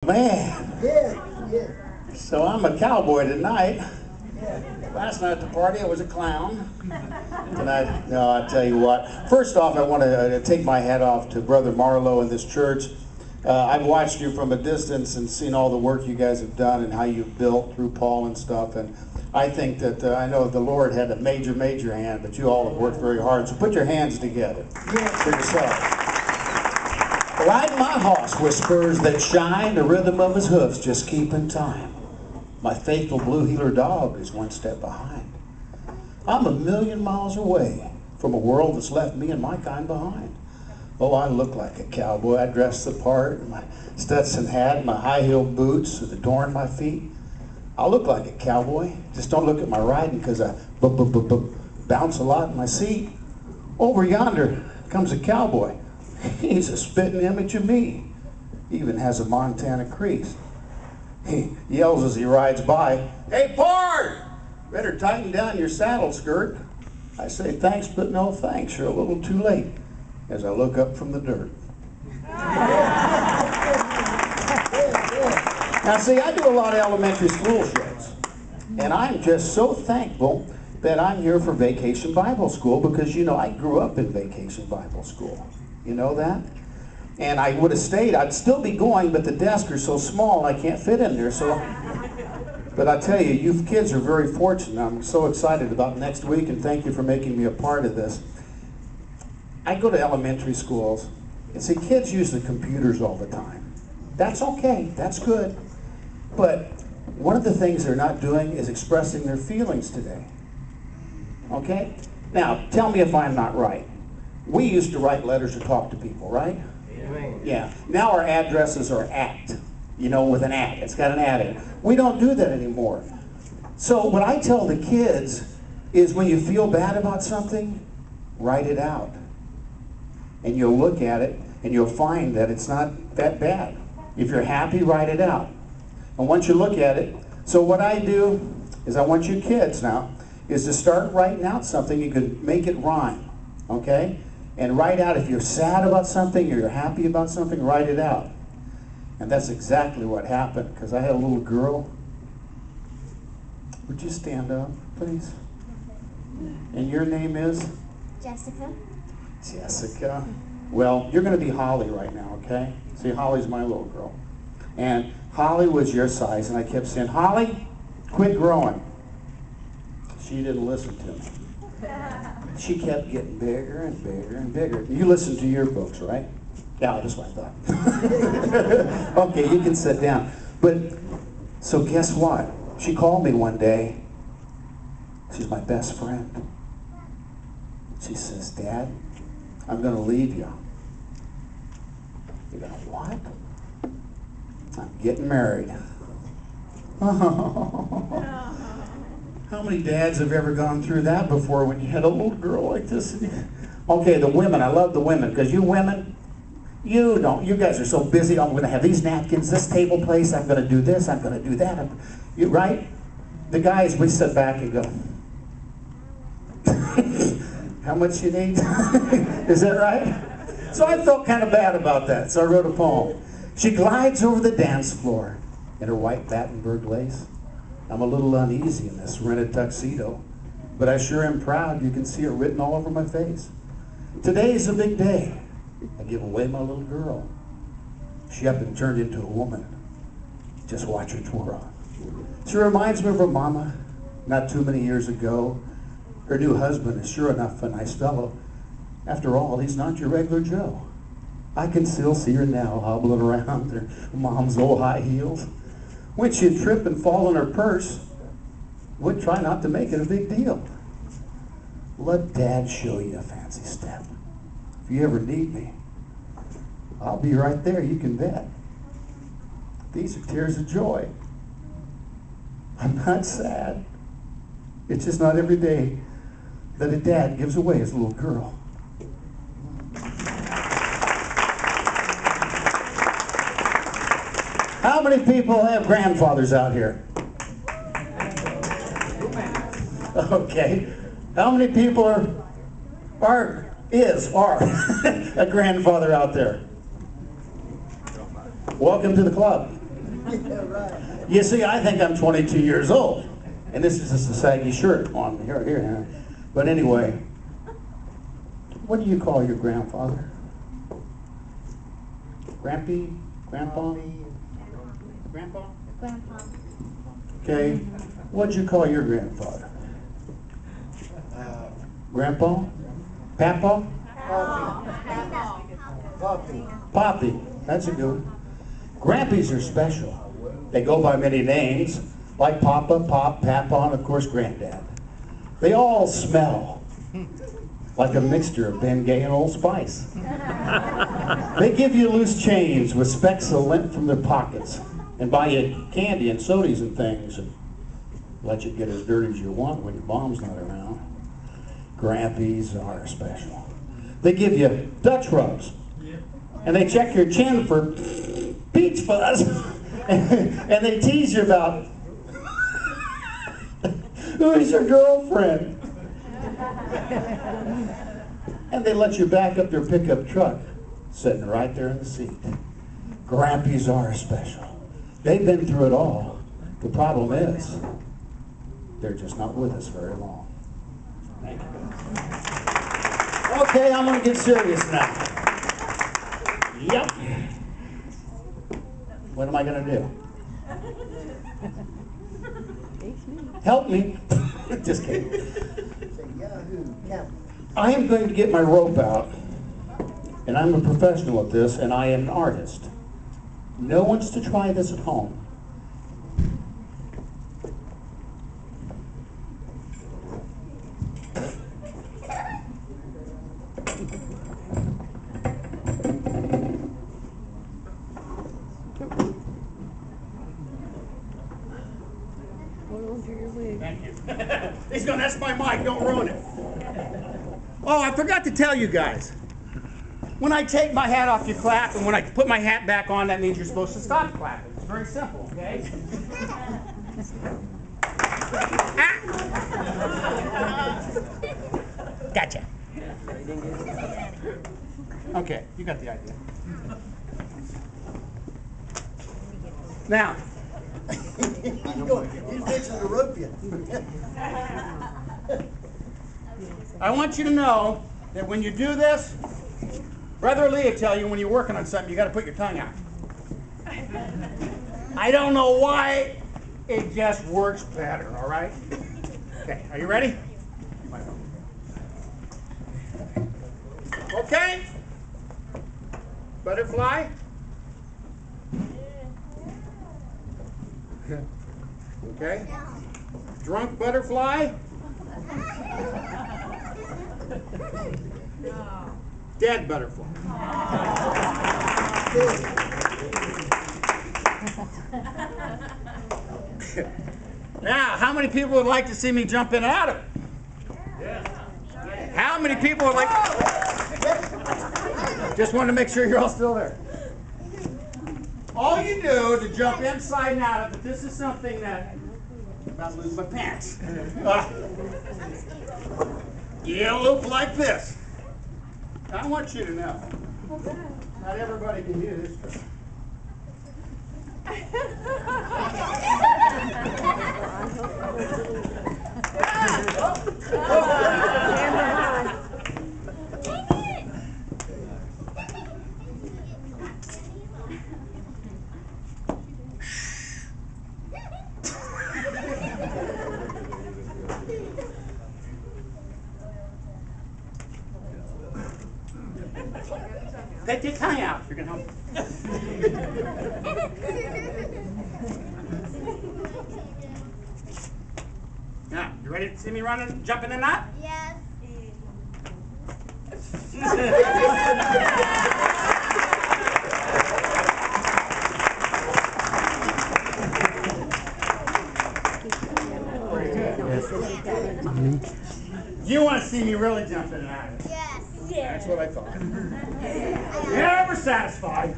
Man, so I'm a cowboy tonight. Last night at the party I was a clown. Tonight, no, I tell you what. First off, I want to take my hat off to Brother Marlowe and this church. I've watched you from a distance and seen all the work you guys have done and how you've built through Paul and stuff. And I think that, I know the Lord had a major hand, but you all have worked very hard. So put your hands together for yourself. Riding my horse with spurs that shine, the rhythm of his hoofs just keeping time. My faithful blue heeler dog is one step behind. I'm a million miles away from a world that's left me and my kind behind. Oh, I look like a cowboy. I dress the part, my Stetson hat, my high-heeled boots that adorn my feet. I look like a cowboy. Just don't look at my riding because I bounce a lot in my seat. Over yonder comes a cowboy. He's a spitting image of me. He even has a Montana crease. He yells as he rides by, "Hey, Pard! Better tighten down your saddle skirt." I say thanks, but no thanks. You're a little too late, as I look up from the dirt. Now see, I do a lot of elementary school shows, and I'm just so thankful that I'm here for Vacation Bible School because, you know, I grew up in Vacation Bible School. You know that? And I would have stayed. I'd still be going, but the desks are so small I can't fit in there. So, but I tell you, you kids are very fortunate. I'm so excited about next week, and thank you for making me a part of this. I go to elementary schools, and see, kids use the computers all the time. That's okay. That's good. But one of the things they're not doing is expressing their feelings today. Okay? Now, tell me if I'm not right. We used to write letters to talk to people, right? Amen. Yeah. Now our addresses are at, you know, with an at. It's got an at in it. We don't do that anymore. So what I tell the kids is when you feel bad about something, write it out. And you'll look at it and you'll find that it's not that bad. If you're happy, write it out. And once you look at it, so what I do is I want you kids now is to start writing out something. You can make it rhyme, okay? And write out if you're sad about something or you're happy about something, write it out. And that's exactly what happened, because I had a little girl. Would you stand up, please? And your name is? Jessica. Jessica. Well, you're going to be Holly right now, okay? See, Holly's my little girl. And Holly was your size, and I kept saying, "Holly, quit growing." She didn't listen to me. She kept getting bigger and bigger and bigger. You listen to your books, right? Yeah, that's what I thought. Okay, you can sit down. But, so guess what? She called me one day. She's my best friend. She says, "Dad, I'm going to leave you." You're going, "What?" "I'm getting married." How many dads have ever gone through that before when you had a little girl like this? Okay, the women, I love the women, because you women, you don't, you guys are so busy. I'm going to have these napkins, this table place, I'm going to do this, I'm going to do that. You, right? The guys, we sit back and go, "How much you need?" Is that right? So I felt kind of bad about that, so I wrote a poem. She glides over the dance floor in her white Battenberg lace. I'm a little uneasy in this rented tuxedo, but I sure am proud. You can see it written all over my face. Today's a big day. I give away my little girl. She up and turned into a woman. Just watch her twirl. She reminds me of her mama not too many years ago. Her new husband is sure enough a nice fellow. After all, he's not your regular Joe. I can still see her now hobbling around her mom's old high heels. When she'd trip and fall on her purse, would try not to make it a big deal. Let Dad show you a fancy step. If you ever need me, I'll be right there, you can bet. These are tears of joy. I'm not sad. It's just not every day that a dad gives away his little girl. How many people have grandfathers out here? Okay. How many people are a grandfather out there? Welcome to the club. Yeah, right. You see, I think I'm 22 years old. And this is just a saggy shirt on here. But anyway, what do you call your grandfather? Grampy? Grandpa? Grandpa? Grandpa. Okay. What'd you call your grandfather? Grandpa? Papa? Poppy. Poppy. That's a good one. Grampies are special. They go by many names, like Papa, Pop, Papa, and of course Granddad. They all smell like a mixture of Bengay and Old Spice. They give you loose change with specks of lint from their pockets and buy you candy and sodas and things and let you get as dirty as you want when your mom's not around. Grampies are special. They give you Dutch rubs and they check your chin for peach fuzz and they tease you about who's your girlfriend. And they let you back up their pickup truck, sitting right there in the seat. Grampies are special. They've been through it all. The problem is, they're just not with us very long. Thank you. Okay, I'm going to get serious now. Yep. What am I going to do? Help me. Just kidding. I am going to get my rope out, and I'm a professional at this, and I am an artist. No one's to try this at home. Thank you. He's going, that's my mic, don't ruin it. Oh, I forgot to tell you guys. When I take my hat off, you clap, and when I put my hat back on, that means you're supposed to stop clapping. It's very simple, okay? Gotcha. Okay, you got the idea. Now, He's fixing to rope you. I want you to know that when you do this, Brother Lee will tell you when you're working on something, you got to put your tongue out. I don't know why, it just works better, all right? Okay, are you ready? Okay? Butterfly? Okay? Drunk butterfly? Dead butterfly. Now, how many people would like to see me jump in and out of it? How many people would like... Just wanted to make sure you're all still there. All you do to jump inside and out of it, this is something that... I'm about to lose my pants. You look like this. I want you to know, not everybody can do this trick. Take your tongue out if you're going to help. Now, you ready to see me running, jumping in that? Yes. You want to see me really jump in and out of it? Yes. That's what I thought. Never satisfied.